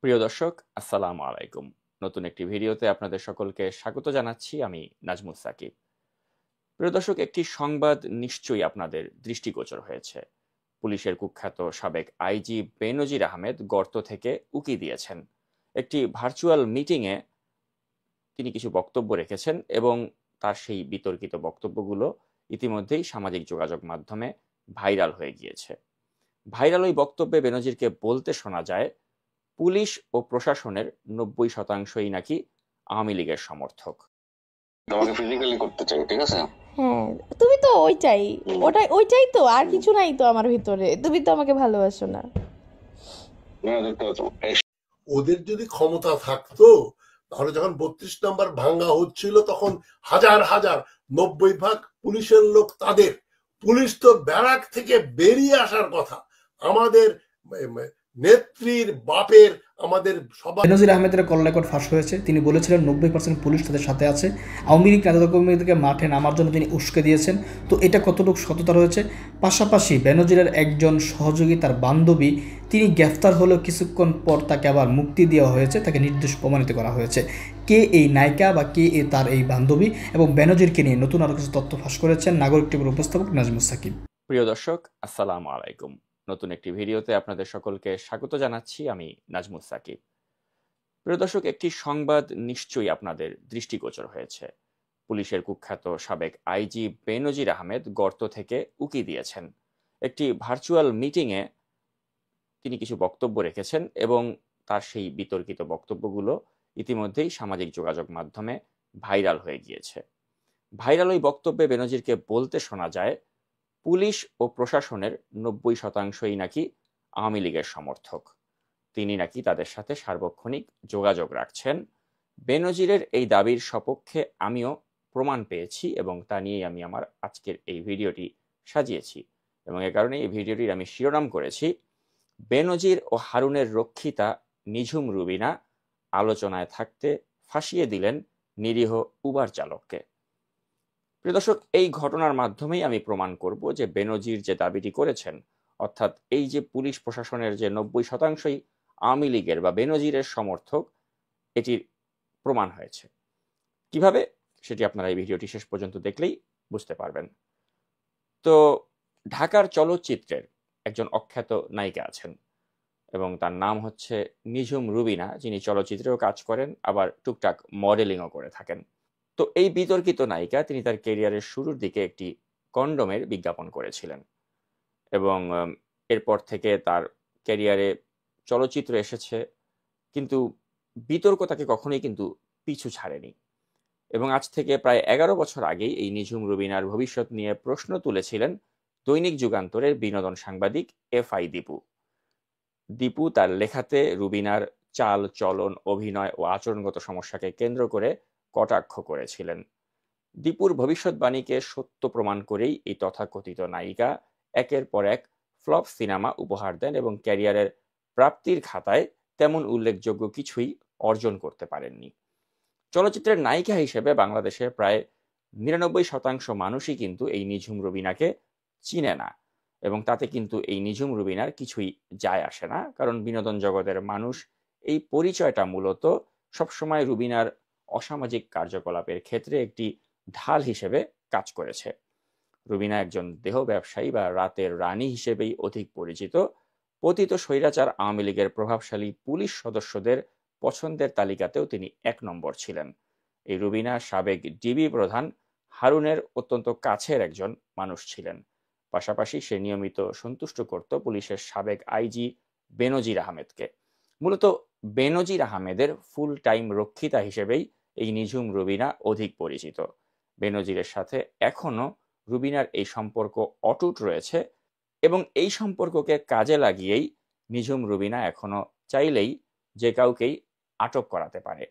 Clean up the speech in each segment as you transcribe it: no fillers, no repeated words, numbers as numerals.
প্রিয় দর্শক, আসসালামু আলাইকুম। নতুন একটি ভিডিওতে আপনাদের সকলকে স্বাগত জানাচ্ছি। আমি নাজমুল সাকিব। প্রিয় দর্শক, একটি সংবাদ নিশ্চয়ই আপনাদের দৃষ্টিগোচর হয়েছে। পুলিশের কুখ্যাত সাবেক আইজি বেনজির আহমেদ গর্ত থেকে উকি দিয়েছেন। একটি ভার্চুয়াল মিটিংয়ে তিনি কিছু বক্তব্য রেখেছেন এবং তার সেই বিতর্কিত বক্তব্যগুলো ইতিমধ্যেই সামাজিক যোগাযোগ মাধ্যমে ভাইরাল হয়ে গিয়েছে। ভাইরাল ওই বক্তব্যে বেনজিরকে বলতে শোনা যায়, পুলিশ ও প্রশাসনের ৯০%ই নাকি আওয়ামী লীগের সমর্থক। তোমাকে ফিজিক্যালি করতে চাই, ঠিক আছে? হ্যাঁ, তুমি তো ওইটাই। ওইটাই তো, আর কিছু নাই তো আমার ভিতরে। তুমি তো আমাকে ভালোবাসো না। ওদের যদি ক্ষমতা থাকতো তাহলে যখন ৩২ নম্বর ভাঙ্গা হচ্ছিল তখন হাজার হাজার ৯০ ভাগ পুলিশের লোক তাদের। পুলিশ তো ব্যারাক থেকে বেরিয়ে আসার কথা। আমাদের নেত্রীর বাপের আমাদের সবার বেনজির আহমেদের কল রেকর্ড ফাঁস হয়েছে। তিনি বলেছিলেন ৯০% পুলিশ তাদের সাথে আছে। আওয়ামী লীগ নেতাকর্মীদেরকে মাঠে নামার জন্য তিনি উস্কে দিয়েছেন। তো এটা কতটুকু সততা রয়েছে? পাশাপাশি বেনজিরের একজন সহযোগী, তার বান্ধবী, তিনি গ্রেফতার হলেও কিছুক্ষণ পর তাকে আবার মুক্তি দেওয়া হয়েছে, তাকে নির্দোষ প্রমাণিত করা হয়েছে। কে এই নায়িকা বা কে তার এই বান্ধবী এবং বেনজিরকে নিয়ে নতুন আরও কিছু তথ্য ফাঁস করেছেন নাগরিক টিভির উপস্থাপক নাজমুল সাকিব। প্রিয় দর্শক, আসসালামু আলাইকুম। নতুন একটি ভিডিওতে আপনাদের সকলকে স্বাগত জানাচ্ছি। আমি নাজমুল সাকিব। প্রিয় দর্শক, একটি সংবাদ নিশ্চয়ই আপনাদের দৃষ্টিগোচর হয়েছে। পুলিশের কুখ্যাত সাবেক আইজি বেনজির আহমেদ গর্ত থেকে উকি দিয়েছেন। একটি ভার্চুয়াল মিটিংয়ে তিনি কিছু বক্তব্য রেখেছেন এবং তার সেই বিতর্কিত বক্তব্যগুলো ইতিমধ্যেই সামাজিক যোগাযোগ মাধ্যমে ভাইরাল হয়ে গিয়েছে। ভাইরাল ওই বক্তব্যে বেনজিরকে বলতে শোনা যায়, পুলিশ ও প্রশাসনের ৯০%ই নাকি আওয়ামী লীগের সমর্থক। তিনি নাকি তাদের সাথে সার্বক্ষণিক যোগাযোগ রাখছেন। বেনজিরের এই দাবির সপক্ষে আমিও প্রমাণ পেয়েছি এবং তা নিয়েই আমি আমার আজকের এই ভিডিওটি সাজিয়েছি এবং এ কারণে এই ভিডিওটির আমি শিরোনাম করেছি, বেনজির ও হারুনের রক্ষিতা নিঝুম রুবিনা আলোচনায় থাকতে ফাঁসিয়ে দিলেন নিরীহ উবার চালককে। প্রিয় দর্শক, এই ঘটনার মাধ্যমেই আমি প্রমাণ করব যে বেনজির যে দাবিটি করেছেন, অর্থাৎ এই যে পুলিশ প্রশাসনের যে ৯০%ই আওয়ামী লীগের বা বেনজিরের সমর্থক, এটির প্রমাণ হয়েছে। কিভাবে, সেটি আপনারা এই ভিডিওটি শেষ পর্যন্ত দেখলেই বুঝতে পারবেন। তো ঢাকার চলচ্চিত্রের একজন অখ্যাত নায়িকা আছেন এবং তার নাম হচ্ছে নিঝুম রুবিনা, যিনি চলচ্চিত্রেও কাজ করেন, আবার টুকটাক মডেলিংও করে থাকেন। তো এই বিতর্কিত নায়িকা তিনি তার ক্যারিয়ারের শুরুর দিকে একটি কন্ডোমের বিজ্ঞাপন করেছিলেন এবং এরপর থেকে তার ক্যারিয়ারে চলচ্চিত্র এসেছে, কিন্তু বিতর্ক তাকে কখনোই কিন্তু পিছু ছাড়েনি। এবং আজ থেকে প্রায় ১১ বছর আগেই এই নিঝুম রুবিনার ভবিষ্যৎ নিয়ে প্রশ্ন তুলেছিলেন দৈনিক যুগান্তরের বিনোদন সাংবাদিক FI দীপু। দীপু তার লেখাতে রুবিনার চাল চলন, অভিনয় ও আচরণগত সমস্যাকে কেন্দ্র করে কটাক্ষ করেছিলেন। দীপুর ভবিষ্যৎবাণীকে সত্য প্রমাণ করেই এই তথাকথিত নায়িকা একের পর এক ফ্লপ সিনেমা উপহার দেন এবং ক্যারিয়ারের প্রাপ্তির খাতায় তেমন উল্লেখযোগ্য কিছুই অর্জন করতে পারেননি। চলচ্চিত্রের নায়িকা হিসেবে বাংলাদেশে প্রায় ৯৯% মানুষই কিন্তু এই নিঝুম রুবিনাকে চিনে না এবং তাতে কিন্তু এই নিঝুম রুবিনার কিছুই যায় আসে না, কারণ বিনোদন জগতের মানুষ এই পরিচয়টা মূলত সবসময় রুবিনার অসামাজিক কার্যকলাপের ক্ষেত্রে একটি ঢাল হিসেবে কাজ করেছে। রুবিনা একজন দেহ ব্যবসায়ী বা রাতের রানী হিসেবেই অধিক পরিচিত। পতিত স্বৈরাচার আওয়ামী লীগের প্রভাবশালী পুলিশ সদস্যদের পছন্দের তালিকাতেও তিনি ১ নম্বর ছিলেন। এই রুবিনা সাবেক ডিবি প্রধান হারুনের অত্যন্ত কাছের একজন মানুষ ছিলেন। পাশাপাশি সে নিয়মিত সন্তুষ্ট করত পুলিশের সাবেক আইজি বেনজির আহমেদকে। মূলত বেনজির আহমেদের ফুল টাইম রক্ষিতা হিসেবেই এই নিঝুম রুবিনা অধিক পরিচিত। বেনজিরের সাথে এখনো রুবিনার এই সম্পর্ক অটুট রয়েছে এবং এই সম্পর্ককে কাজে লাগিয়েই নিঝুম রুবিনা এখনো চাইলেই যে কাউকেই আটক করাতে পারে।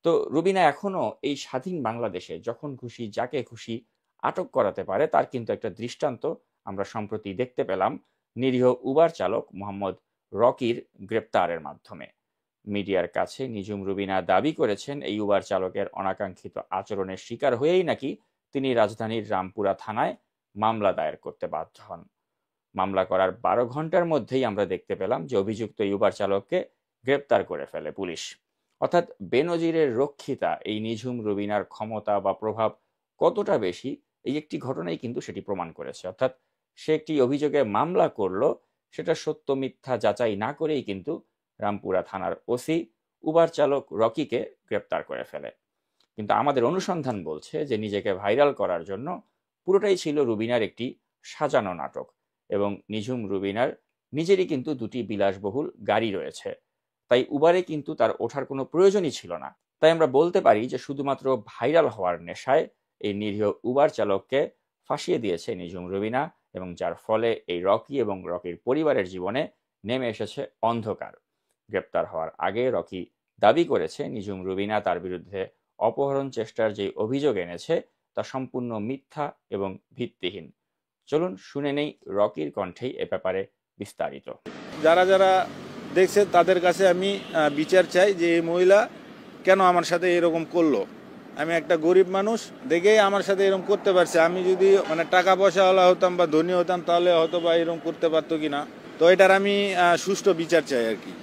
তো রুবিনা এখনো এই স্বাধীন বাংলাদেশে যখন খুশি যাকে খুশি আটক করাতে পারে, তার কিন্তু একটা দৃষ্টান্ত আমরা সম্প্রতি দেখতে পেলাম নিরীহ উবার চালক মোহাম্মদ রকির গ্রেপ্তারের মাধ্যমে। মিডিয়ার কাছে নিঝুম রুবিনা দাবি করেছেন এই উবার চালকের অনাকাঙ্ক্ষিত আচরণের শিকার হয়েই নাকি তিনি রাজধানীর রামপুরা থানায় মামলা দায়ের করতে বাধ্য হন। মামলা করার ১২ ঘন্টার মধ্যেই আমরা দেখতে পেলাম যে অভিযুক্ত এই উবার চালককে গ্রেপ্তার করে ফেলে পুলিশ। অর্থাৎ বেনজিরের রক্ষিতা এই নিঝুম রুবিনার ক্ষমতা বা প্রভাব কতটা বেশি, এই একটি ঘটনাই কিন্তু সেটি প্রমাণ করেছে। অর্থাৎ সে একটি অভিযোগে মামলা করলো, সেটা সত্য মিথ্যা যাচাই না করেই কিন্তু রামপুরা থানার ওসি উবার চালক রকিকে গ্রেপ্তার করে ফেলে। কিন্তু আমাদের অনুসন্ধান বলছে যে নিজেকে ভাইরাল করার জন্য পুরোটাই ছিল রুবিনার একটি সাজানো নাটক, এবং নিঝুম রুবিনার নিজেরই কিন্তু দুটি বিলাসবহুল গাড়ি রয়েছে, তাই উবারে কিন্তু তার ওঠার কোনো প্রয়োজনই ছিল না। তাই আমরা বলতে পারি যে শুধুমাত্র ভাইরাল হওয়ার নেশায় এই নিরীহ উবার চালককে ফাঁসিয়ে দিয়েছে নিঝুম রুবিনা, এবং যার ফলে এই রকি এবং রকির পরিবারের জীবনে নেমে এসেছে অন্ধকার। গ্রেপ্তার হওয়ার আগে রকি দাবি করেছে নিঝুম রুবিনা তার বিরুদ্ধে অপহরণ চেষ্টার যে অভিযোগ এনেছে তা সম্পূর্ণ মিথ্যা এবং ভিত্তিহীন। চলুন শুনে নেই রকির কণ্ঠেই এ ব্যাপারে বিস্তারিত। যারা যারা দেখছে তাদের কাছে আমি বিচার চাই যে এই মহিলা কেন আমার সাথে এরকম করলো। আমি একটা গরিব মানুষ দেখেই আমার সাথে এরকম করতে পারছে। আমি যদি মানে টাকা পয়সাওয়ালা হতাম বা ধনী হতাম তাহলে হয়তো বা এরকম করতে পারতো কিনা। তো এটার আমি সুষ্ঠু বিচার চাই আর কি।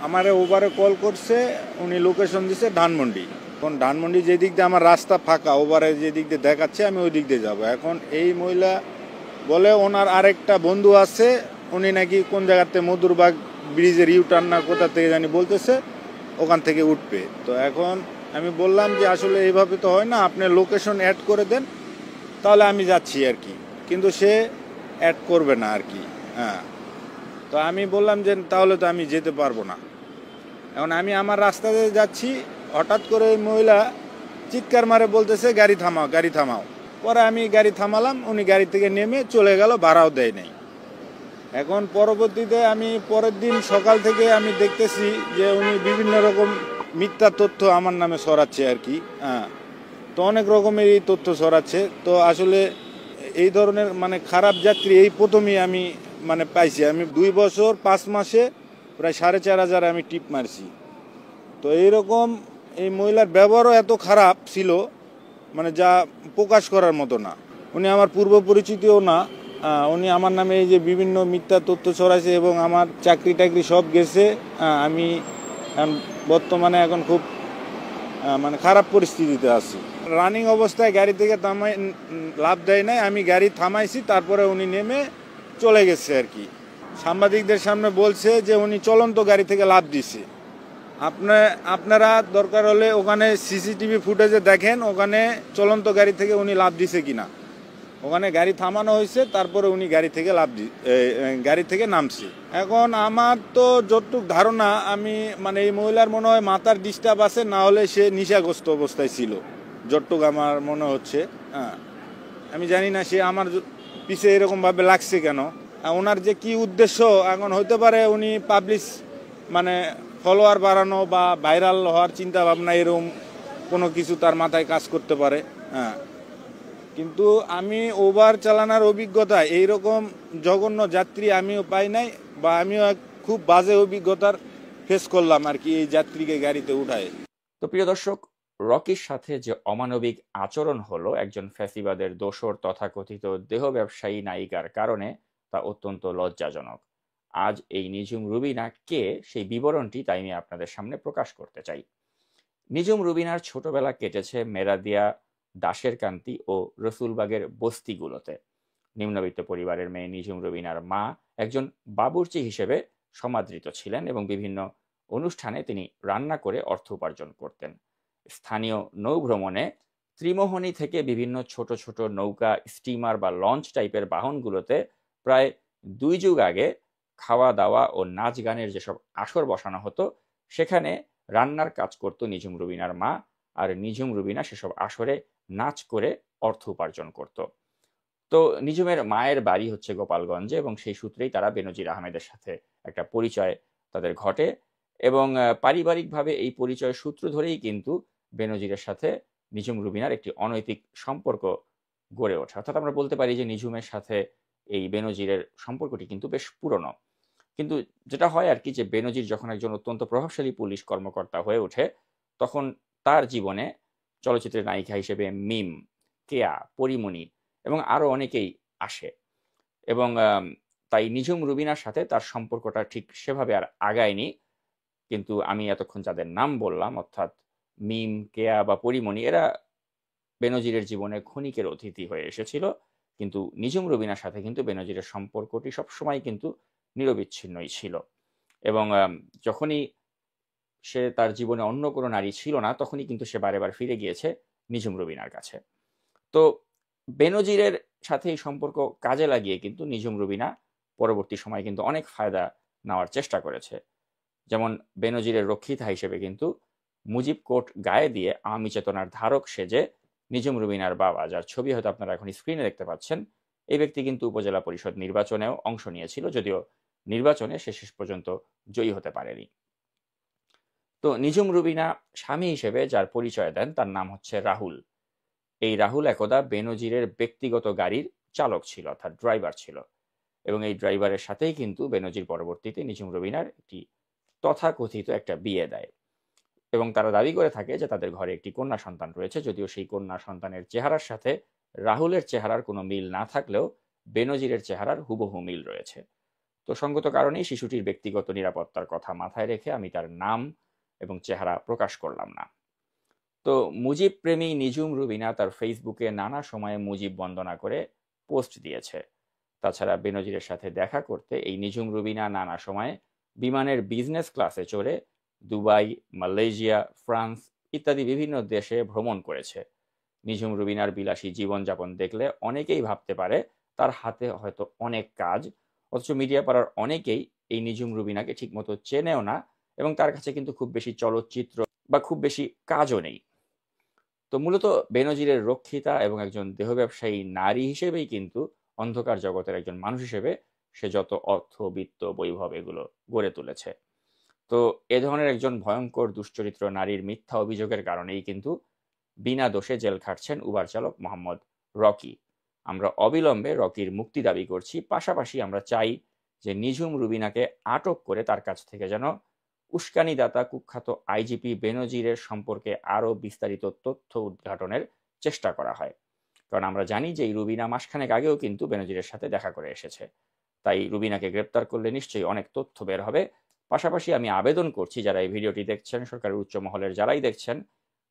আমার ওভারে কল করছে, উনি লোকেশন দিছে ধানমন্ডি। এখন ধানমন্ডি যে দিক দিয়ে আমার রাস্তা ফাঁকা, ওভারে যে দিক দিয়ে দেখাচ্ছে আমি ওই দিক দিয়ে যাবো। এখন এই মহিলা বলে ওনার আরেকটা বন্ধু আছে, উনি নাকি কোন জায়গাতে মধুরবাগ ব্রিজের ইউটার্ন না কোথা থেকে জানি বলতেছে, ওখান থেকে উঠবে। তো এখন আমি বললাম যে আসলে এইভাবে তো হয় না, আপনি লোকেশন অ্যাড করে দেন তাহলে আমি যাচ্ছি আর কি। কিন্তু সে অ্যাড করবে না আর কি। হ্যাঁ, তো আমি বললাম যে তাহলে তো আমি যেতে পারবো না। এখন আমি আমার রাস্তাতে যাচ্ছি, হঠাৎ করে ওই মহিলা চিৎকার মারে বলতেছে গাড়ি থামাও, গাড়ি থামাও। পরে আমি গাড়ি থামালাম, উনি গাড়ি থেকে নেমে চলে গেল, ভাড়াও দেয় নাই। এখন পরবর্তীতে আমি পরের দিন সকাল থেকে আমি দেখতেছি যে উনি বিভিন্ন রকম মিথ্যা তথ্য আমার নামে ছড়াচ্ছে আর কি। হ্যাঁ, তো অনেক রকমের এই তথ্য ছড়াচ্ছে। তো আসলে এই ধরনের মানে খারাপ যাত্রী এই প্রথমেই আমি মানে পাইছি। আমি 2 বছর 5 মাসে প্রায় 4,500 আমি টিপ মারছি। তো এইরকম এই মহিলার ব্যবহারও এত খারাপ ছিল মানে যা প্রকাশ করার মতো না। উনি আমার পূর্ব পরিচিতিও না। উনি আমার নামে এই যে বিভিন্ন মিথ্যা তথ্য ছড়াইছে এবং আমার চাকরি টাকরি সব গেছে। আমি বর্তমানে এখন খুব মানে খারাপ পরিস্থিতিতে আছি। রানিং অবস্থায় গাড়ি থেকে লাভ দেয় নাই, আমি গাড়ি থামাইছি, তারপরে উনি নেমে চলে গেছে আর কি। সাংবাদিকদের সামনে বলছে যে উনি চলন্ত গাড়ি থেকে লাভ দিছে। আপনারা দরকার হলে ওখানে সিসিটিভি ফুটেজে দেখেন ওখানে চলন্ত গাড়ি থেকে উনি লাভ দিছে কিনা। ওখানে গাড়ি থামানো হয়েছে, তারপরে উনি গাড়ি থেকে নামছে। এখন আমার তো যতটুকু ধারণা, আমি মানে এই মহিলার মনে হয় মাথার ডিস্টার্ব আছে, না হলে সে নেশাগ্রস্ত অবস্থায় ছিল, যতটুকু আমার মনে হচ্ছে। হ্যাঁ, আমি জানি না সে আমার পিছে এরকমভাবে লাগছে কেন। ওনার যে কি উদ্দেশ্য, এখন হতে পারে উনি পাবলিশ মানে ফলোয়ার বাড়ানো বা ভাইরাল হওয়ার চিন্তা ভাবনা, এরকম কোনো কিছু তার মাথায় কাজ করতে পারে। হ্যাঁ, কিন্তু আমি ওভার চালানোর অভিজ্ঞতা এইরকম জঘন্য যাত্রী আমিও পাই নাই, বা আমিও খুব বাজে অভিজ্ঞতার ফেস করলাম আর কি এই যাত্রীকে গাড়িতে উঠায়। তো প্রিয় দর্শক, রকির সাথে যে অমানবিক আচরণ হলো একজন ফ্যাসিবাদের দোসর তথাকথিত দেহ ব্যবসায়ী নায়িকার কারণে, তা অত্যন্ত লজ্জাজনক। আজ এই নিঝুম রুবিনা কে, সেই বিবরণটি তাই আমি আপনাদের সামনে প্রকাশ করতে চাই। নিঝুম রুবিনার ছোটবেলা কেটেছে মেরাদিয়া, দাসের কান্তি ও রসুলবাগের বস্তিগুলোতে। নিম্নবিত্ত পরিবারের মেয়ে নিঝুম রুবিনার মা একজন বাবুর্চি হিসেবে সমাদৃত ছিলেন এবং বিভিন্ন অনুষ্ঠানে তিনি রান্না করে অর্থ উপার্জন করতেন। স্থানীয় নৌভ্রমণে ত্রিমোহনী থেকে বিভিন্ন ছোট ছোট নৌকা, স্টিমার বা লঞ্চ টাইপের বাহনগুলোতে প্রায় 2 যুগ আগে খাওয়া দাওয়া ও নাচ গানের যেসব আসর বসানো হতো, সেখানে রান্নার কাজ করত নিঝুম রুবিনার মা, আর নিঝুম রুবিনা সেসব আসরে নাচ করে অর্থ উপার্জন করত। তো নিঝুমের মায়ের বাড়ি হচ্ছে গোপালগঞ্জে, এবং সেই সূত্রেই তারা বেনজির আহমেদের সাথে একটা পরিচয় তাদের ঘটে, এবং পারিবারিকভাবে এই পরিচয় সূত্র ধরেই কিন্তু বেনজিরের সাথে নিঝুম রুবিনার একটি অনৈতিক সম্পর্ক গড়ে ওঠে। অর্থাৎ আমরা বলতে পারি যে নিঝুমের সাথে এই বেনজিরের সম্পর্কটি কিন্তু বেশ পুরনো। কিন্তু যেটা হয় আর কি, যে বেনজির যখন একজন অত্যন্ত প্রভাবশালী পুলিশ কর্মকর্তা হয়ে ওঠে, তখন তার জীবনে চলচ্চিত্রের নায়িকা হিসেবে মিম, কেয়া, পরিমণি এবং আরো অনেকেই আসে, এবং তাই নিঝুম রুবিনার সাথে তার সম্পর্কটা ঠিক সেভাবে আর আগায়নি। কিন্তু আমি এতক্ষণ যাদের নাম বললাম অর্থাৎ মিম, কেয়া বা পরিমণি, এরা বেনজিরের জীবনে ক্ষণিকের অতিথি হয়ে এসেছিল, কিন্তু নিঝুম রুবিনার সাথে কিন্তু বেনজিরের সম্পর্কটি সবসময় কিন্তু নিরবিচ্ছিন্নই ছিল। এবং যখনই সে তার জীবনে অন্য কোনো নারী ছিল না, তখনই কিন্তু সে বারে বার ফিরে গিয়েছে নিঝুম রুবিনার কাছে। তো বেনজিরের সাথে এই সম্পর্ক কাজে লাগিয়ে কিন্তু নিঝুম রুবিনা পরবর্তী সময় কিন্তু অনেক ফায়দা নেওয়ার চেষ্টা করেছে। যেমন বেনজিরের রক্ষিতা হিসেবে কিন্তু মুজিব কোট গায়ে দিয়ে আওয়ামী চেতনার ধারক সেজে নিঝুম রুবিনার বাবা, যার ছবি হয়তো আপনারা এখন স্ক্রিনে দেখতে পাচ্ছেন, এই ব্যক্তি কিন্তু উপজেলা পরিষদ নির্বাচনেও অংশ নিয়েছিল, যদিও নির্বাচনে সে শেষ পর্যন্ত জয়ী হতে পারেনি। তো নিঝুম রুবিনা স্বামী হিসেবে যার পরিচয় দেন তার নাম হচ্ছে রাহুল। এই রাহুল একদা বেনজিরের ব্যক্তিগত গাড়ির চালক ছিল, অর্থাৎ ড্রাইভার ছিল, এবং এই ড্রাইভারের সাথেই কিন্তু বেনজির পরবর্তীতে নিঝুম রুবিনার একটি তথাকথিত একটা বিয়ে দেয়, এবং তারা দাবি করে থাকে যে তাদের ঘরে একটি কন্যা সন্তান রয়েছে, যদিও সেই কন্যা সন্তানের চেহারার সাথে রাহুলের চেহারার কোনো মিল না থাকলেও বেনজিরের চেহারার হুবহু মিল রয়েছে। তো সঙ্গত কারণেই শিশুটির ব্যক্তিগত নিরাপত্তার কথা মাথায় রেখে আমি তার নাম এবং চেহারা প্রকাশ করলাম না। তো মুজিব প্রেমী নিঝুম রুবিনা তার ফেসবুকে নানা সময়ে মুজিব বন্দনা করে পোস্ট দিয়েছে। তাছাড়া বেনজিরের সাথে দেখা করতে এই নিঝুম রুবিনা নানা সময়ে বিমানের বিজনেস ক্লাসে চড়ে দুবাই, মালয়েশিয়া, ফ্রান্স ইত্যাদি বিভিন্ন দেশে ভ্রমণ করেছে। নিঝুম রুবিনার বিলাসী জীবনযাপন দেখলে অনেকেই ভাবতে পারে তার হাতে হয়তো অনেক কাজ, অথচ মিডিয়া পাড়ার অনেকেই এই নিঝুম রুবিনাকে ঠিকমতো চেনেও না, এবং তার কাছে কিন্তু খুব বেশি চলচ্চিত্র বা খুব বেশি কাজও নেই। তো মূলত বেনজিরের রক্ষিতা এবং একজন দেহ ব্যবসায়ী নারী হিসেবেই কিন্তু অন্ধকার জগতের একজন মানুষ হিসেবে সে যত অর্থ, বিত্ত, বৈভব এগুলো গড়ে তুলেছে। তো এ ধরনের একজন ভয়ঙ্কর দুশ্চরিত্র নারীর মিথ্যা অভিযোগের কারণেই কিন্তু বিনা দোষে জেল খাটছেন উবার চালক মোহাম্মদ রকি। আমরা অবিলম্বে রকির মুক্তি দাবি করছি, পাশাপাশি আমরা চাই যে নিঝুম রুবিনাকে আটক করে তার কাছ থেকে যেন উস্কানিদাতা কুখ্যাত আইজিপি বেনজিরের সম্পর্কে আরো বিস্তারিত তথ্য উদ্ঘাটনের চেষ্টা করা হয়। কারণ আমরা জানি যে এই রুবিনা মাসখানেক আগেও কিন্তু বেনজিরের সাথে দেখা করে এসেছে, তাই রুবিনাকে গ্রেপ্তার করলে নিশ্চয়ই অনেক তথ্য বের হবে। পাশাপাশি আমি আবেদন করছি, যারা এই ভিডিওটি দেখছেন, সরকারের উচ্চ মহলের যারাই দেখছেন,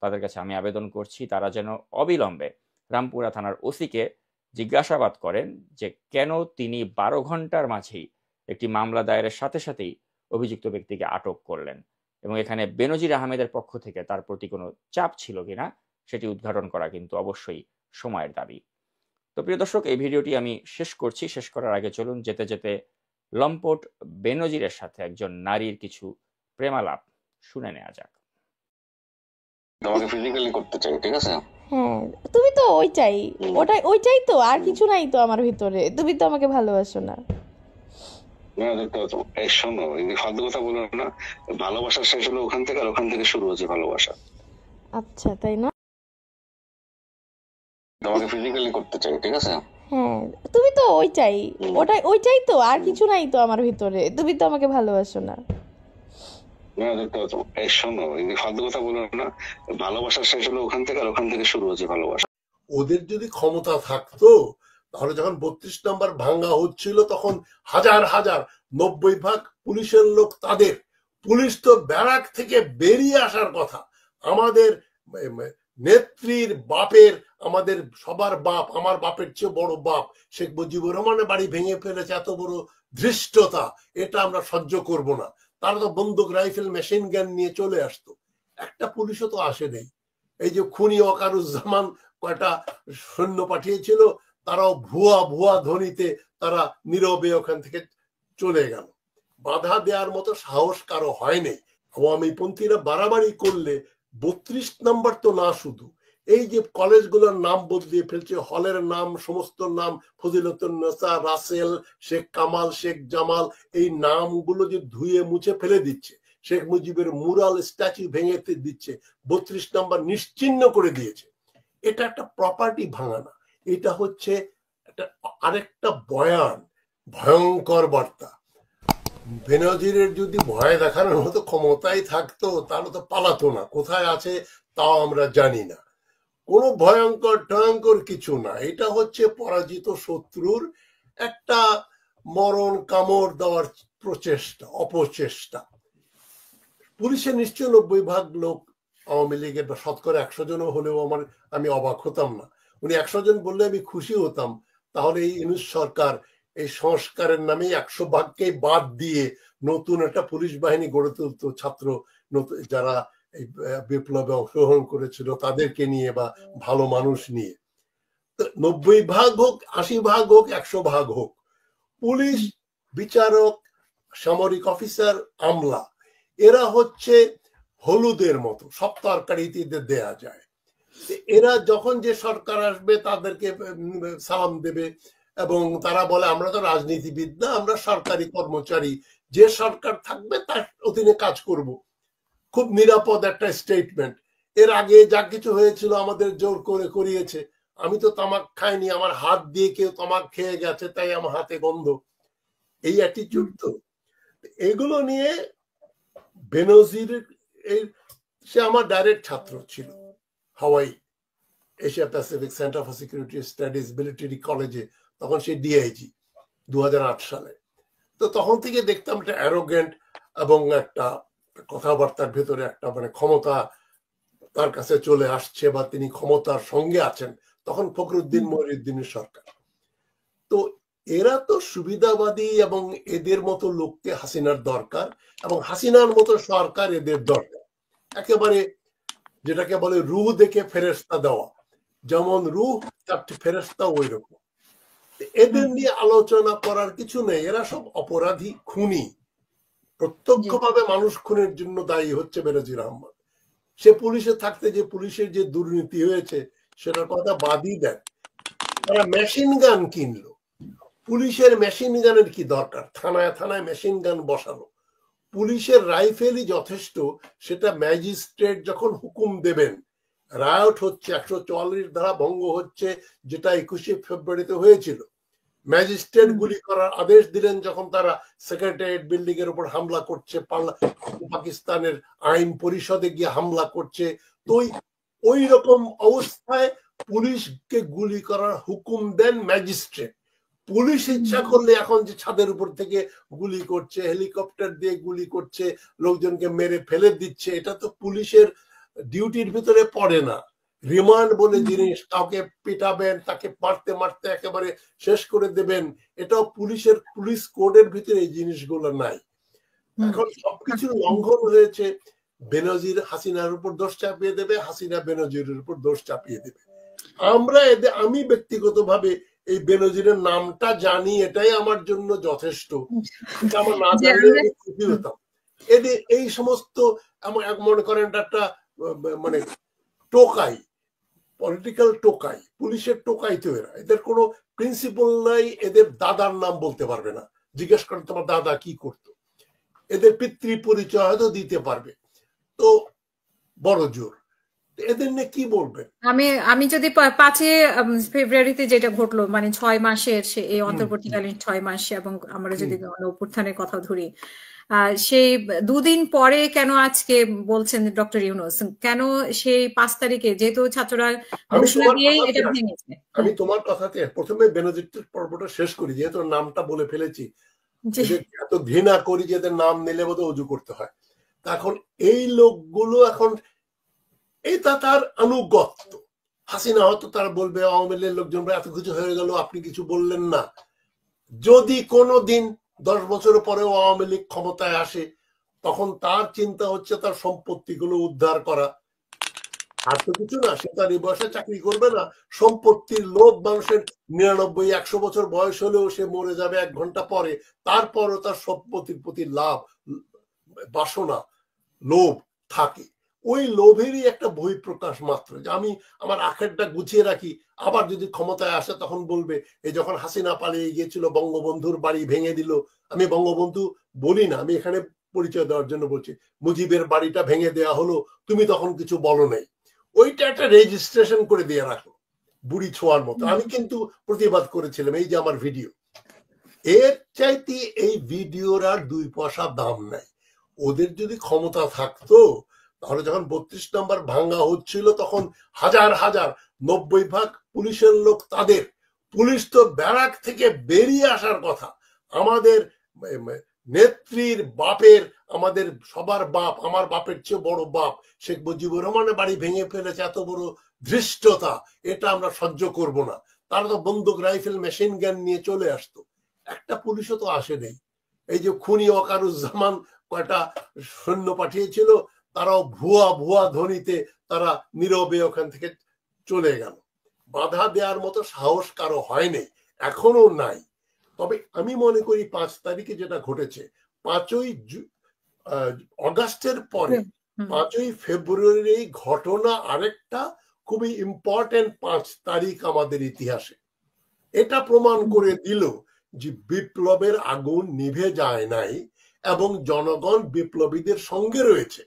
তাদের কাছে আমি আবেদন করছি তারা যেন অবিলম্বে রামপুরা থানার ওসিকে জিজ্ঞাসাবাদ করেন যে কেন তিনি 12 ঘন্টার মাঝেই একটি মামলা দায়েরের সাথে সাথেই অভিযুক্ত ব্যক্তিকে আটক করলেন, এবং এখানে বেনজির আহমেদের পক্ষ থেকে তার প্রতি কোনো চাপ ছিল কিনা সেটি উদ্ঘাটন করা কিন্তু অবশ্যই সময়ের দাবি। তো প্রিয় দর্শক, এই ভিডিওটি আমি শেষ করছি। শেষ করার আগে চলুন যেতে যেতে লম্পট বেনজিরের সাথে একজন নারীর কিছু প্রেমালাপ শুনে নেওয়া যাক। তোমাকে ফিজিক্যালি করতে চাই, ঠিক আছে? হ্যাঁ, তুমি তো ওইটাই, ওইটাই তো, আর কিছু নাই তো আমার ভিতরে। তুমি তো আমাকে ভালোবাসো না। না, এই শোনো, এই ফালতু কথা বলো না। ভালোবাসা শেষ হলো ওখান থেকে, আর ওখান থেকে শুরু হচ্ছে ভালোবাসা। আচ্ছা, তাই না? তোমাকে ফিজিক্যালি করতে চাই, ঠিক আছে? হ্যাঁ, তুমি তো ওইটাই, ওইটাই তো, আর কিছু নাই তো আমার ভিতরে। তুমি তো আমাকে ভালোবাসো না। না, এই শোনো, এই ফালতু কথা বলো না। ভালোবাসা শেষ হলো ওখান থেকে, আর ওখান থেকে শুরু হচ্ছে ভালোবাসা। ওদের যদি ক্ষমতা থাকতো, তাহলে যখন 32 নম্বর ভাঙ্গা হচ্ছিল তখন হাজার হাজার 90% পুলিশের লোক তাদের, পুলিশ তো ব্যারাক থেকে বেরিয়ে আসার কথা। আমাদের নেত্রীর বাপের, আমাদের সবার বাপ, আমার বাপের চেয়ে বড় বাপ শেখ মুজিবুর রহমানের বাড়ি ভেঙে ফেলেছে, এত বড় ধৃষ্টতা, এটা আমরা সহ্য করব না। তারা তো বন্দুক, রাইফেল, মেশিন গান নিয়ে চলে আসতো, একটা পুলিশও তো আসে নেই। এই যে খুনি ওয়াকারুজ্জামান কয়টা সৈন্য পাঠিয়েছিল, তারাও ভুয়া ভুয়া ধ্বনিতে তারা নীরবে ওখান থেকে চলে গেল। বাধা দেওয়ার মতো সাহস কারো হয়নি। আওয়ামী পন্থীরা বাড়াবাড়ি করলে 32 নম্বর তো না, শুধু এই যে কলেজগুলোর নাম বদলিয়ে ফেলছে, হলের নাম, সমস্ত নাম, ফজিলতুন্নেসা, রাসেল, শেখ কামাল, শেখ জামাল, এই নামগুলো যে ধুয়ে মুছে ফেলে দিচ্ছে, শেখ মুজিবের মুরাল স্ট্যাচু ভেঙে দিচ্ছে, 32 নম্বর নিশ্চিহ্ন করে দিয়েছে। এটা একটা প্রপার্টি ভাঙানা, এটা হচ্ছে আরেকটা বয়ান, ভয়ঙ্কর বার্তা। বেনজিরের যদি ভয় দেখানোর মতো ক্ষমতাই থাকতো তাহলে তো পালাতো না, কোথায় আছে তাও আমরা জানি না। কোনো ভয়ঙ্কর কিছু না, এটা হচ্ছে পরাজিত শত্রুর একটা মরণ কামড় দেওয়ার প্রচেষ্টা, অপচেষ্টা। পুলিশের নিশ্চয়ই 90% লোক আওয়ামী লীগের, বা শতকরা 100 জনও হলেও আমি অবাক হতাম না। উনি 100 জন বললে আমি খুশি হতাম। তাহলে এই ইউনূস সরকার এই সংস্কারের নামে 100%কেই বাদ দিয়ে নতুন একটা পুলিশ বাহিনী গড়ে তুলতো, ছাত্র যারা এই বিপ্লবে অংশগ্রহণ করেছিল তাদেরকে নিয়ে বা ভালো মানুষ নিয়ে। 90% হোক, 80% হোক, 100% হোক, পুলিশ, বিচারক, সামরিক অফিসার, আমলা, এরা হচ্ছে হলুদের মতো, সব তরকারিতে দেয়া যায়। এরা যখন যে সরকার আসবে তাদেরকে সালাম দেবে, এবং তারা বলে আমরা তো রাজনীতিবিদ না, আমরা সরকারি কর্মচারী, যে সরকার থাকবে তার অধীনে কাজ করব। খুব নিরাপদ একটা স্টেটমেন্ট। এর আগে যা কিছু হয়েছিল আমাদের জোর করে করিয়েছে। আমি তো তামাক খাইনি, আমার হাত দিয়ে কেউ তামাক খেয়ে গেছে তাই আমার হাতে গন্ধ, এই অ্যাটিটিউড। তো এগুলো নিয়ে বেনজির, সে আমার ডাইরেক্ট ছাত্র ছিল Hawaii Asia Pacific Center for Security Studies military কলেজে, তখন সে ডিআইজি 2008 সালে। তো তখন থেকে দেখতাম একটা অ্যারোগেন্ট এবং একটা কথাবার্তার ভেতরে একটা মানে ক্ষমতা তার কাছে চলে আসছে, বা তিনি ক্ষমতার সঙ্গে আছেন। তখন ফখরুদ্দিন মহিউদ্দিনের সরকার। তো এরা তো সুবিধাবাদী, এবং এদের মতো লোককে হাসিনার দরকার, এবং হাসিনার মতো সরকার এদের দরকার। একেবারে যেটাকে বলে রুহ দেখে ফেরেশতা দেওয়া, যেমন রুহ তার ফেরেশতা ওই রকম। এদের নিয়ে আলোচনা করার কিছু নেই। এরা সব অপরাধী, খুনি, প্রত্যক্ষভাবে মানুষ খুনের জন্য দায়ী হচ্ছে বেনজির আহমদ। সে পুলিশে থাকতে যে পুলিশের যে দুর্নীতি হয়েছে সেটার কথা বাদই দেন। তারা মেশিন গান কিনলো। পুলিশের মেশিন গানের কি দরকার? থানায় থানায় মেশিন গান বসানো। পুলিশের রাইফেলই যথেষ্ট। সেটা ম্যাজিস্ট্রেট যখন হুকুম দেবেন, রায়ট হচ্ছে, 144 ধারা ভঙ্গ হচ্ছে, যেটা 21শে ফেব্রুয়ারিতে হয়েছিল। ম্যাজিস্ট্রেট গুলি করার আদেশ দিলেন যখন তারা সেক্রেটারিয়েট বিল্ডিং এর উপর হামলা করছে, পাকিস্তানের আইন পরিষদে গিয়ে হামলা করছে। তো ওই রকম অবস্থায় পুলিশকে গুলি করার হুকুম দেন ম্যাজিস্ট্রেট। পুলিশ ইচ্ছা করলে এখন যে ছাদের উপর থেকে গুলি করছে, হেলিকপ্টার দিয়ে গুলি করছে, লোকজনকে মেরে ফেলে দিচ্ছে, এটা তো পুলিশের ডিউটির ভিতরে পড়ে না। রিমান্ড বলে জিনিস, কাউকে পিটাবেন, তাকে মারতে মারতে একেবারে শেষ করে দেবেন, এটাও পুলিশ কোডের ভিতরে এই জিনিসগুলো নাই। এখন সবকিছু লঙ্ঘন হয়েছে। বেনজির হাসিনার উপর দোষ চাপিয়ে দেবে, হাসিনা বেনজিরের উপর দোষ চাপিয়ে দেবে। আমি ব্যক্তিগতভাবে এই বেনজিরের নামটা জানি, এটাই আমার জন্য যথেষ্ট। আমার না জানলে আমি খুশি হতাম। এদের এই সমস্ত মনে করেন একটা মানে টোকাই, পলিটিক্যাল টোকাই, পুলিশের টোকাই তো এরা। এদের কোনো প্রিন্সিপাল নাই। এদের দাদার নাম বলতে পারবে না। জিজ্ঞেস করেন তোমার দাদা কি করতো, এদের পিতৃ পরিচয় হয়তো দিতে পারবে। তো বড় জোর, এদের নিয়ে কি বলবেন? আমি যদি 5 ফেব্রুয়ারিতে যেটা ঘটলো, মানে 6 মাসের এই অন্তর্বর্তীকালীন 6 মাস, এবং আমরা যদি অভ্যুত্থানের কথা ধরি, সেই 2 দিন পরে কেন আজকে বলছেন ডক্টর ইউনূস, কেন সেই 5 তারিখে, যেহেতু ছাত্ররা ঘোষণা দিয়েই এটা ভেঙেছে। আমি তোমার কথাতে প্রথমে বেনজিরের পর্বটা শেষ করি, যেহেতু নামটা বলে ফেলেছি। এত ঘৃণা করি যে এদের নাম নিলে বোধহয় উজু করতে হয়। এখন এই লোকগুলো এখন এটা তার আনুগত্য। হাসিনা হয়তো তার বলবে আওয়ামী লীগের লোকজন এত কিছু হয়ে গেল, আপনি কিছু বললেন না। যদি কোনোদিন 10 বছর পরেও আওয়ামী লীগ ক্ষমতায় আসে, তখন তার চিন্তা হচ্ছে তার সম্পত্তিগুলো উদ্ধার করা। আর তো কিছু না, সে তার এই বয়সে চাকরি করবে না। সম্পত্তির লোভ, মানুষের 99-100 বছর বয়স হলেও সে মরে যাবে 1 ঘন্টা পরে, তারপরও তার সম্পত্তির প্রতি লাভ, বাসনা, লোভ থাকে। ওই লোভেরই একটা বহিঃপ্রকাশ মাত্র, যে আমি আমার আখেরটা গুছিয়ে রাখি, আবার যদি ক্ষমতায় আসে তখন বলবে এই যখন হাসিনা পালিয়ে গিয়েছিল বঙ্গবন্ধুর বাড়ি ভেঙে দিল। আমি বঙ্গবন্ধু বলি না, আমি এখানে পরিচয় দেওয়ার জন্য বলছি, মুজিবের বাড়িটা ভেঙে দেওয়া হলো, তুমি তখন কিছু বলো নাই। ওইটা একটা রেজিস্ট্রেশন করে দিয়ে রাখলো, বুড়ি ছোঁয়ার মতো। আমি কিন্তু প্রতিবাদ করেছিলাম, এই যে আমার ভিডিও। এর চাইতে এই ভিডিওর আর 2 পয়সা দাম নাই। ওদের যদি ক্ষমতা থাকতো, তাহলে যখন 32 নম্বর ভাঙ্গা হচ্ছিল তখন হাজার হাজার 90% পুলিশের লোক তাদের, পুলিশ তো ব্যারাক থেকে বেরিয়ে আসার কথা। আমাদের নেত্রীর বাপের আমাদের সবার বাপ, আমার বাপের চেয়ে বড় বাপ শেখ মুজিবুর রহমানের বাড়ি ভেঙে ফেলেছে, এত বড় ধৃষ্টতা, এটা আমরা সহ্য করব না। তারা তো বন্দুক, রাইফেল, মেশিন গান নিয়ে চলে আসতো, একটা পুলিশও তো আসে নেই। এই যে খুনি ওয়াকারুজ্জামান কয়টা সৈন্য পাঠিয়েছিল, তারাও ভুয়া ভুয়া ধ্বনিতে তারা নীরবে ওখান থেকে চলে গেল। বাধা দেওয়ার মতো সাহস কারো হয়নি, এখনো নাই। তবে আমি মনে করি 5 তারিখে যেটা ঘটেছে, 5ই অগাস্টের পরে 5ই ফেব্রুয়ারির এই ঘটনা আরেকটা খুবই ইম্পর্টেন্ট 5 তারিখ আমাদের ইতিহাসে। এটা প্রমাণ করে দিল যে বিপ্লবের আগুন নিভে যায় নাই এবং জনগণ বিপ্লবীদের সঙ্গে রয়েছে।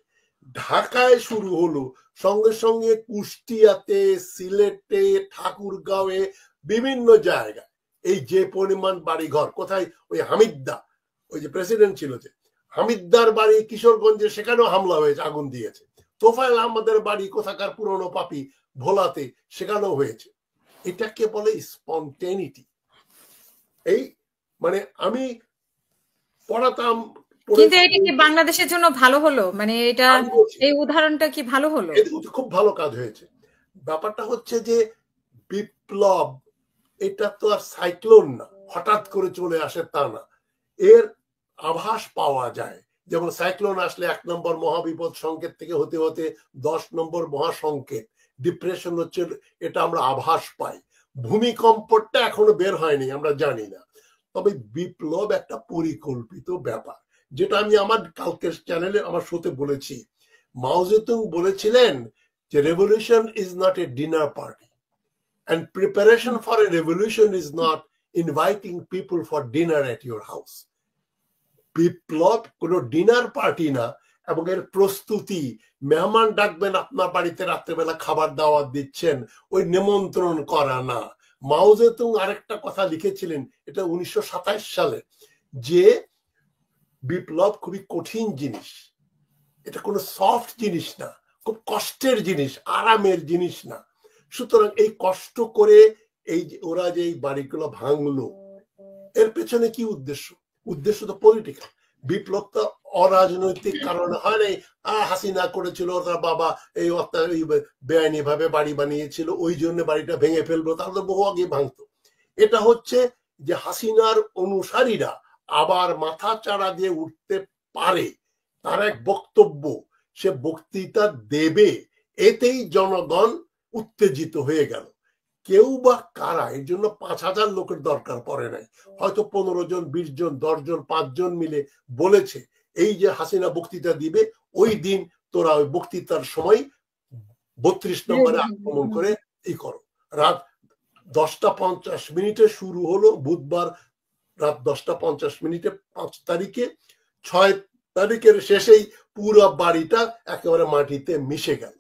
ঢাকায় শুরু হলো, সঙ্গে সঙ্গে কুষ্টিয়াতে, সিলেটে, ঠাকুরগাঁওয়ে, বিভিন্ন জায়গায় এই যে পরিমাণ বাড়িঘর, কোথায় ওই হামিদদা, ওই যে প্রেসিডেন্ট ছিল যে হামিদদার বাড়ি কিশোরগঞ্জে, সেখানেও হামলা হয়েছে, আগুন দিয়েছে। তোফায়েল আহমদের বাড়ি কোথাকার পুরনো পাপি ভোলাতে, সেখানেও হয়েছে। এটাকে বলে স্পন্টেনিটি। এই মানে আমি পড়াতাম, কিন্তু এটা কি বাংলাদেশের জন্য ভালো হলো? মানে এটা, এই উদাহরণটা কি ভালো হলো? খুব ভালো কাজ হয়েছে। ব্যাপারটা হচ্ছে যে বিপ্লব এটা তো আর সাইক্লোন না, হঠাৎ করে চলে আসে তা না, এর আভাস পাওয়া যায়। যেমন সাইক্লোন আসলে 1 নম্বর মহাবিপদ সংকেত থেকে হতে হতে 10 নম্বর মহাসংকেত, ডিপ্রেশন হচ্ছে, এটা আমরা আভাস পাই। ভূমিকম্পটা এখনো বের হয়নি, আমরা জানি না। তবে বিপ্লব একটা পরিকল্পিত ব্যাপার, যেটা আমি আমার কালকের চ্যানেলে আমার শোতে বলেছি। মাও জেতুং বলেছিলেন যে revolution is not a dinner party, and preparation for a revolution is not inviting people for dinner at your house. বিপ্লব কোনো ডিনার পার্টি না, এবং এর প্রস্তুতি, মেহমান ডাকবেন আপনার বাড়িতে, রাত্রেবেলা খাবার দাওয়াত দিচ্ছেন, ওই নিমন্ত্রণ করা না। মাও জেতুং আরেকটা কথা লিখেছিলেন, এটা 1927 সালে, যে বিপ্লব খুবই কঠিন জিনিস, এটা কোনো সফট জিনিস না, খুব কষ্টের জিনিস, আরামের জিনিস না। সুতরাং এই কষ্ট করে এই ওরা যে এই বাড়িগুলো ভাঙলো, এর পেছনে কি উদ্দেশ্য? উদ্দেশ্য তো পলিটিক্যাল। বিপ্লব তো অরাজনৈতিক কারণে হয় নাই। হাসিনা করেছিল, তার বাবা এই বেআইনি ভাবে বাড়ি বানিয়েছিল, ওই জন্য বাড়িটা ভেঙে ফেলবো, তাহলে তো বহু আগে ভাঙতো। এটা হচ্ছে যে হাসিনার অনুসারীরা আবার মাথা চাড়া দিয়ে উঠতে পারে, তার এক বক্তব্য, সে বক্তৃতা দেবে, এতেই জনগণ উত্তেজিত হয়ে গেল। কেউ বা কারা, এর জন্য 5000 লোকের দরকার পড়ে নাই, হয়তো 15 জন, 20 জন, 10 জন, 5 জন মিলে বলেছে এই যে হাসিনা বক্তৃতা দিবে, ওই দিন তোরা ওই বক্তৃতার সময় 32 নম্বরে আক্রমণ করে এই করো। রাত 10:50 শুরু হলো, বুধবার রাত 10:50 5 তারিখে। 6 তারিখের শেষেই পুরো বাড়িটা একেবারে মাটিতে মিশে গেল।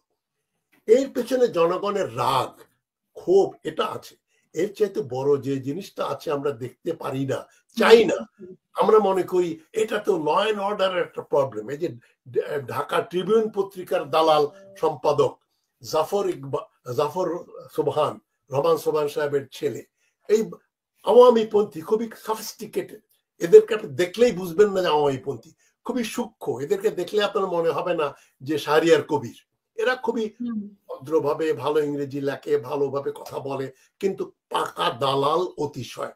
এর পেছনে জনগণের রাগ, ক্ষোভ, এটা আছে। এর চাইতে বড় যে জিনিসটা আছে আমরা দেখতে পারি না, চাই না। আমরা মনে করি এটা তো ল অ্যান্ড অর্ডারের একটা প্রবলেম। এই যে ঢাকা ট্রিবিউন পত্রিকার দালাল সম্পাদক জাফর সোবহান, রহমান সোবহান সাহেবের ছেলে, এই আওয়ামী পন্থী, খুবই সফিস্টিকেটেড। এদেরকে দেখলেই বুঝবেন না যে আওয়ামী পন্থী, খুবই সূক্ষ্ম। এদেরকে দেখলে আপনার মনে হবে না যে শাহরিয়ার কবির। এরা খুবই ভদ্রভাবে ভালো ইংরেজি লেখে, ভালোভাবে কথা বলে, কিন্তু পাকা দালাল অতিশয়।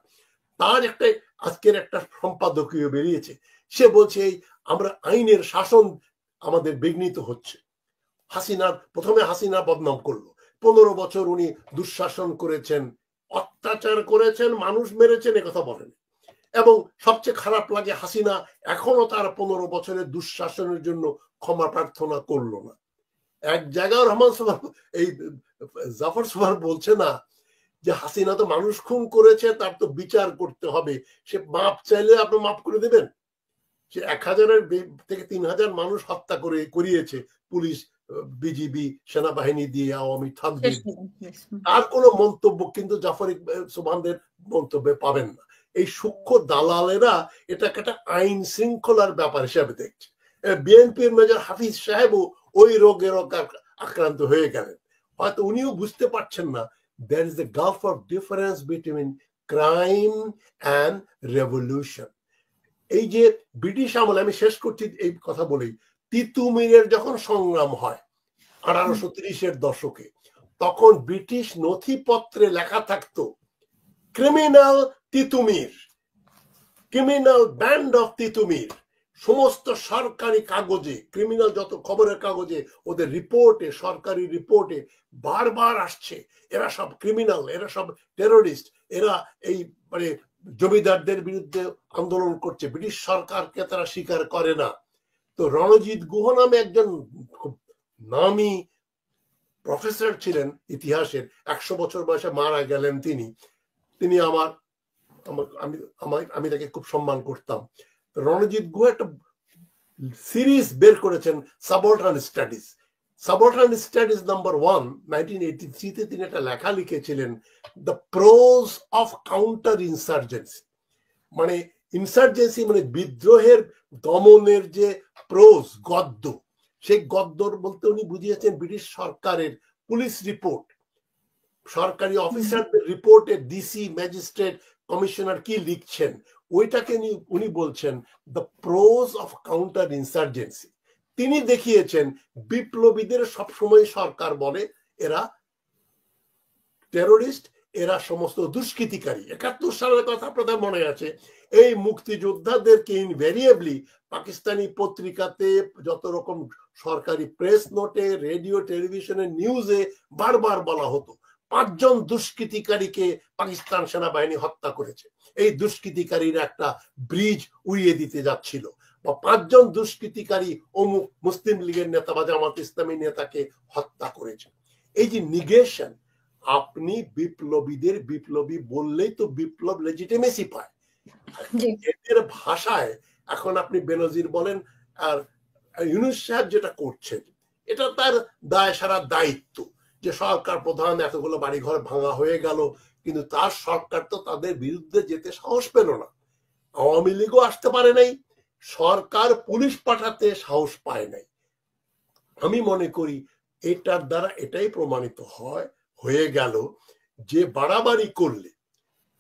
তার একটা আজকের একটা সম্পাদকীয় বেরিয়েছে, সে বলছে এই আমরা আইনের শাসন আমাদের বিঘ্নিত হচ্ছে। প্রথমে হাসিনা বদনাম করলো, 15 বছর উনি দুঃশাসন করেছেন, অত্যাচার করেছেন, মানুষ মেরেছেন, একথা বলেন। এবং সবচেয়ে খারাপ লাগে, হাসিনা এখনো তার 15 বছরের দুঃশাসনের জন্য ক্ষমা প্রার্থনা করলো না। এক জায়গায় রহমান সোবহান, এই জাফর সোবহান বলছে না যে হাসিনা তো মানুষ খুন করেছে, তার তো বিচার করতে হবে, সে মাপ চাইলে আপনি মাপ করে দেবেন? সে 1000 থেকে 3000 মানুষ হত্যা করিয়েছে পুলিশ, বিজিবি, সেনাবাহিনী দিয়ে, আওয়ামী থাকবে। আর কোনো মন্তব্য কিন্তু জাফর সোবহানদের মন্তব্যে পাবেন না। এই সূক্ষ্ম দালালেরা এটাকে একটা আইন শৃঙ্খলার ব্যাপার হিসাবে দেখছে। বিএনপির মেজর হাফিজ সাহেবও ওই রোগের আক্রান্ত হয়ে গেলেন। হয়তো উনিও বুঝতে পারছেন না there is a gulf of difference between crime and revolution. এই যে ব্রিটিশ আমলে, আমি শেষ করছি এই কথা বলেই, তিতুমিরের যখন সংগ্রাম হয় 1830-এর দশকে, তখন ব্রিটিশ নথিপত্রে লেখা থাকতো criminal Titumir, criminal band of Titumir. সমস্ত সরকারি কাগজে, ক্রিমিনাল যত খবরের কাগজে, ওদের রিপোর্টে, সরকারি রিপোর্টে বারবার আসছে এরা সব ক্রিমিনাল, এরা সব টেরোরিস্ট, এরা এই মানে জমিদারদের বিরুদ্ধে আন্দোলন করছে, ব্রিটিশ সরকারকে তারা স্বীকার করে না। তো রণজিৎ গুহ নামে একজন খুব নামী প্রফেসর ছিলেন ইতিহাসের, 100 বছর বয়সে মারা গেলেন তিনি আমি তাকে খুব সম্মান করতাম। রণজিৎ গুহ একটা সিরিজ বের করেছেন, subordinate studies. Subordinate studies number 1, 1983-তে তিনি একটা লেখা লিখেছিলেন, the pros of counter insurgency. মানে ইনসার্জেন্সি মানে বিদ্রোহের দমনের যে প্রোজ, গদ্য, সেই গদ্যর বলতে উনি বুঝিয়েছেন ব্রিটিশ সরকারের পুলিশ রিপোর্ট, সরকারি অফিসারদের রিপোর্টে ডিসি, ম্যাজিস্ট্রেট, কমিশনার কি লিখছেন, ওইটাকে উনি বলছেন the pros of counter insurgency. তিনি দেখিয়েছেন বিপ্লবীদের সবসময় সরকার বলে এরা টেরোরিস্ট, এরা সমস্ত দুষ্কৃতিকারী। 71 সালের কথা আপনাদের মনে আছে, এই মুক্তিযোদ্ধাদেরকে ইনভেরিয়েবলি পাকিস্তানি পত্রিকাতে, যত রকম সরকারি প্রেস নোটে, রেডিও, টেলিভিশনের নিউজে বারবার বলা হতো 5 জন দুষ্কৃতিকারীকে পাকিস্তান সেনাবাহিনী হত্যা করেছে, এই দুষ্কৃতিকারীরা একটা ব্রিজ উড়িয়ে দিতে যাচ্ছিল, বা 5 জন দুষ্কৃতিকারী অমুক মুসলিম লীগের নেতা বা জামাত ইসলামী নেতাকে হত্যা করেছে। এই যে নিগেশন, আপনি বিপ্লবীদের বিপ্লবী বললেই তো বিপ্লব লেজিটিমেসি পায়। এদের ভাষায় এখন আপনি বেনজির বলেন আর ইউনূস সাহেব যেটা করছেন, এটা তার দায় সারা দায়িত্ব, যে সরকার প্রধান, এতগুলো বাড়িঘর ভাঙা হয়ে গেল, কিন্তু তার সরকার তো তাদের বিরুদ্ধে যেতে সাহস পেল না। আওয়ামী লীগও আসতে পারে নাই, সরকার পুলিশ পাঠাতে সাহস পায় নাই। আমি মনে করি এটার দ্বারা এটাই প্রমাণিত হয়ে গেল যে বাড়াবাড়ি করলে,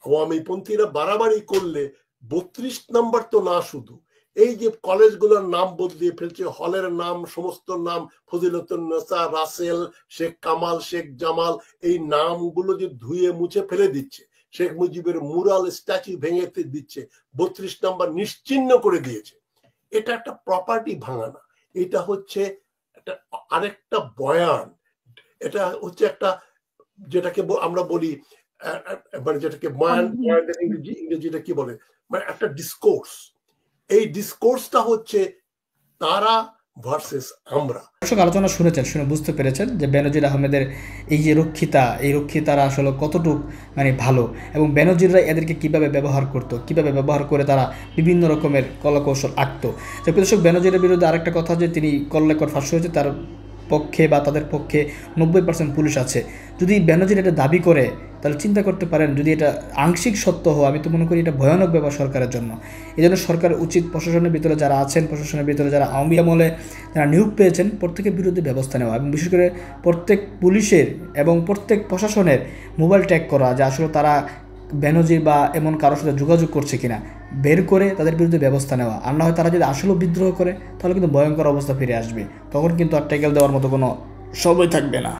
আওয়ামী পন্থীরা বাড়াবাড়ি করলে 32 নম্বর তো না, শুধু এই যে কলেজগুলোর নাম বদলিয়ে ফেলছে, হলের নাম, সমস্ত নাম, ফজিলতুন্নেসা, রাসেল, শেখ কামাল, শেখ জামাল, এই নামগুলো যে ধুয়ে মুছে ফেলে দিচ্ছে, শেখ মুজিবের মুরাল স্ট্যাচু ভেঙে দিচ্ছে, 32 নম্বর নিশ্চিহ্ন করে দিয়েছে। এটা একটা প্রপার্টি ভাঙানা, এটা হচ্ছে আরেকটা বয়ান, এটা হচ্ছে একটা যেটাকে আমরা বলি মানে যেটাকে বয়ান, ইংরেজিটা কি বলে, মানে একটা ডিসকোর্স। এই ডিসকোর্সটা হচ্ছে তারা ভার্সেস আমরা। দর্শক আলোচনা শুনেছেন, শুনে বুঝতে পেরেছেন যে বেনজির আহমেদের এই যে রক্ষিতারা আসলে কতটুকু মানে ভালো, এবং বেনজিররা এদেরকে কিভাবে ব্যবহার করতো, কিভাবে ব্যবহার করে তারা বিভিন্ন রকমের কলাকৌশল আঁকতো। তো দর্শক, বেনজিরের বিরুদ্ধে আরেকটা কথা যে তিনি কল ফাঁস হয়েছে, তার পক্ষে বা তাদের পক্ষে 90% পুলিশ আছে। যদি বেনজির এটা দাবি করে তাহলে চিন্তা করতে পারেন, যদি এটা আংশিক সত্য হয়, আমি তো মনে করি এটা ভয়ানক ব্যাপার সরকারের জন্য। এই জন্য সরকারের উচিত প্রশাসনের ভিতরে যারা আছেন, প্রশাসনের ভিতরে যারা আওয়ামী আমলে যারা নিয়োগ পেয়েছেন, প্রত্যেকের বিরুদ্ধে ব্যবস্থা নেওয়া, এবং বিশেষ করে প্রত্যেক পুলিশের এবং প্রত্যেক প্রশাসনের মোবাইল ট্যাগ করা, যে আসলে তারা বেনজির বা এমন কারোর সাথে যোগাযোগ করছে কিনা, বের করে তাদের বিরুদ্ধে ব্যবস্থা নেওয়া। আর না হয় তারা যদি আসলেও বিদ্রোহ করে তাহলে কিন্তু ভয়ঙ্কর অবস্থা ফিরে আসবে, তখন কিন্তু আর ট্যাকেল দেওয়ার মতো কোনো সময় থাকবে না।